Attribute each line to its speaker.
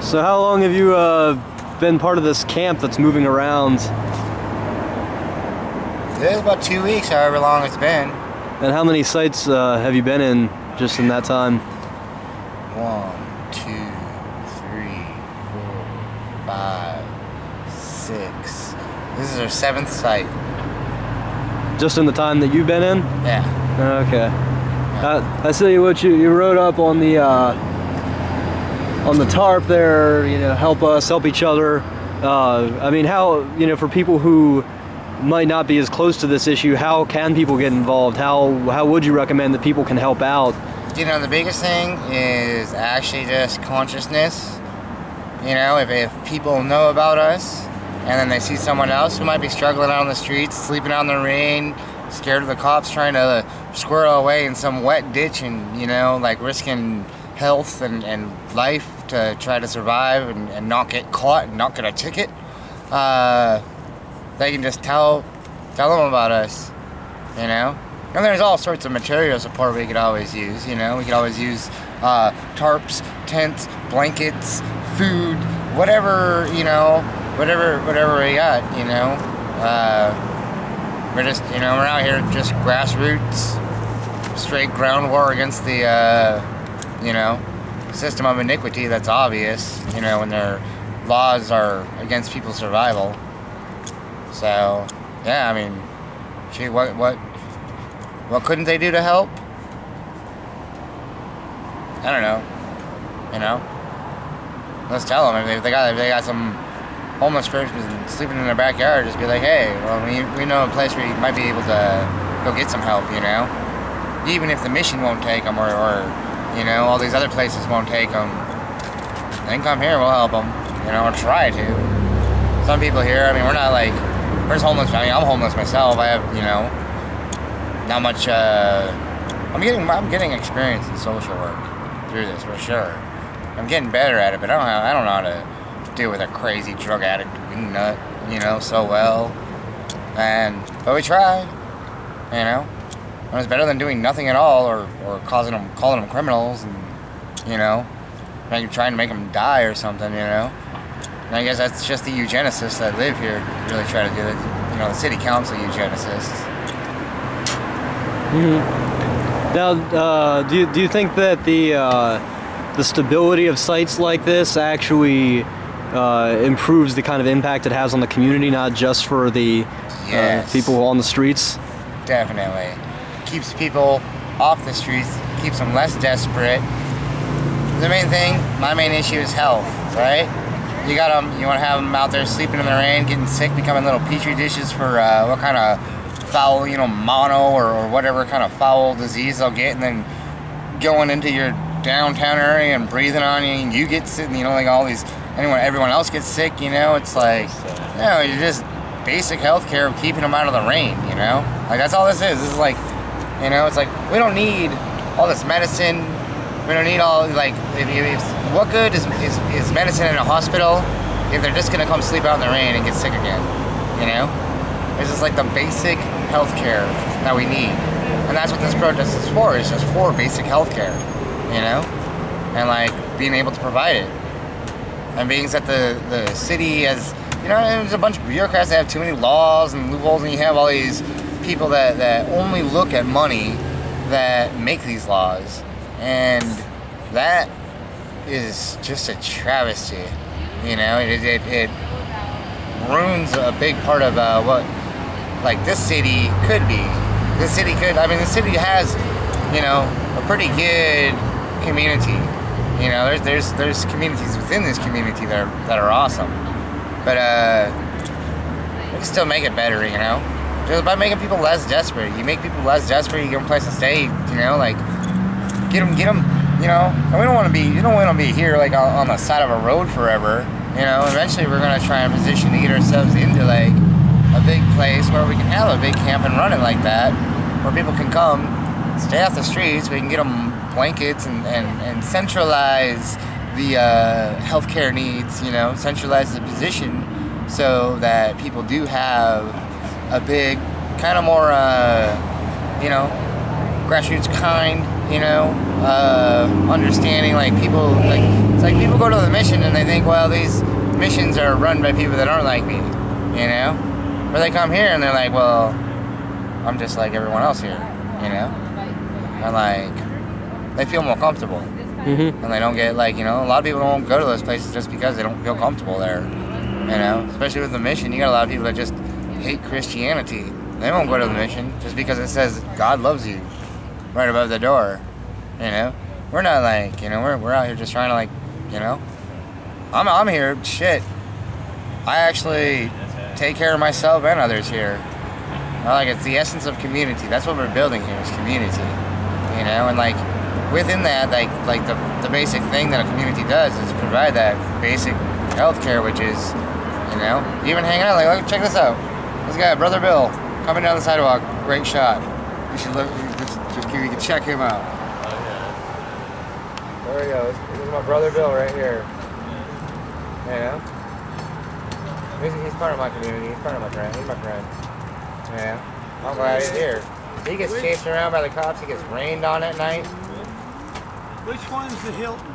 Speaker 1: So how long have you been part of this camp that's moving around?
Speaker 2: It's about 2 weeks, however long it's been.
Speaker 1: And how many sites have you been in just in that time?
Speaker 2: 1, 2, 3, 4, 5, 6. This is our 7th site.
Speaker 1: Just in the time that you've been in?
Speaker 2: Yeah.
Speaker 1: Okay. I see what you wrote up on the tarp there. You know, help us, help each other. I mean, how, you know, for people who might not be as close to this issue, how can people get involved? How would you recommend that people can help out?
Speaker 2: You know, the biggest thing is actually just consciousness. You know, if people know about us and then they see someone else who might be struggling out on the streets, sleeping out in the rain, scared of the cops, trying to squirrel away in some wet ditch and, you know, like risking health and life to try to survive and not get caught and not get a ticket, they can just tell them about us, you know? And there's all sorts of material support we could always use, you know? We could always use tarps, tents, blankets, food, whatever, you know, whatever we got, you know? We're just, you know, we're out here just grassroots, straight ground war against the, you know, system of iniquity that's obvious, you know, when their laws are against people's survival. So, yeah, I mean, gee, what couldn't they do to help? I don't know, you know? Let's tell them, if they got some homeless person sleeping in their backyard, just be like, hey, well, we know a place where you might be able to go get some help, you know? Even if the mission won't take them or you know, all these other places won't take them, then come here, we'll help them, you know, or try to. Some people here, I mean, we're not like, we're just homeless. I mean, I'm homeless myself. I have, you know, not much, I'm getting experience in social work through this, for sure. I'm getting better at it, but I don't know how to deal with a crazy drug addict nut, you know, so well. But we try, you know. And it's better than doing nothing at all, or calling them criminals, and, you know, trying to make them die or something, you know. And I guess that's just the eugenicists that live here really try to do it. You know, the city council eugenicists.
Speaker 1: Mm-hmm. Now, do you think that the stability of sites like this actually improves the kind of impact it has on the community, not just for the people on the streets?
Speaker 2: Definitely. Keeps people off the streets, keeps them less desperate. The main thing, my main issue is health, right? You want to have them out there sleeping in the rain, getting sick, becoming little petri dishes for what kind of foul, you know, mono or whatever kind of foul disease they'll get, and then going into your downtown area and breathing on you, and you get sick, you know, like everyone else gets sick, you know. It's like, you know, you're just basic health care of keeping them out of the rain, you know. Like, that's all this is. This is like, you know, it's like, we don't need all this medicine. We don't need all, like, what good is medicine in a hospital if they're just gonna come sleep out in the rain and get sick again, you know? It's just like the basic health care that we need. And that's what this protest is for. It's just for basic health care, you know? And, like, being able to provide it. And being that the city has, you know, there's a bunch of bureaucrats that have too many laws and loopholes, and you have all these people that only look at money that make these laws. And that is just a travesty, you know. It ruins a big part of what, like, this city could be. This city has, you know, a pretty good community. You know, there's communities within this community that are awesome, but we can still make it better, you know. Just by making people less desperate. You make people less desperate, you give them a place to stay, you know, like, get them, you know. And we don't want to be here, like, on the side of a road forever, you know. Eventually we're going to try and position to get ourselves into, like, a big place where we can have a big camp and run it like that, where people can come, stay off the streets, we can get them blankets and centralize the healthcare needs, you know, centralize the position so that people do have a big, kind of more, you know, grassroots kind, you know, understanding, like, people, like, It's like people go to the mission and they think, well, these missions are run by people that aren't like me, you know? Or they come here and they're like, well, I'm just like everyone else here, you know? And like, they feel more comfortable.
Speaker 1: Mm-hmm.
Speaker 2: And they don't get like, you know, a lot of people won't go to those places just because they don't feel comfortable there, you know? Especially with the mission, you got a lot of people that just hate Christianity. They won't go to the mission just because it says God loves you right above the door, you know? We're not like, you know, we're out here just trying to like, you know? I'm here, shit. I actually take care of myself and others here. Like, it's the essence of community. That's what we're building here, is community, you know? And like, within that, like the basic thing that a community does is provide that basic health care, which is, you know, even hanging out, like, look, check this out. This guy, Brother Bill, coming down the sidewalk, great shot. You should look, you can check him out. There he goes. This is my Brother Bill right here. You know? He's part of my community. He's part of my friend. He's my friend. Yeah. I'm glad he's here. He gets chased around by the cops. He gets rained on at night.
Speaker 3: Which one's the Hilton?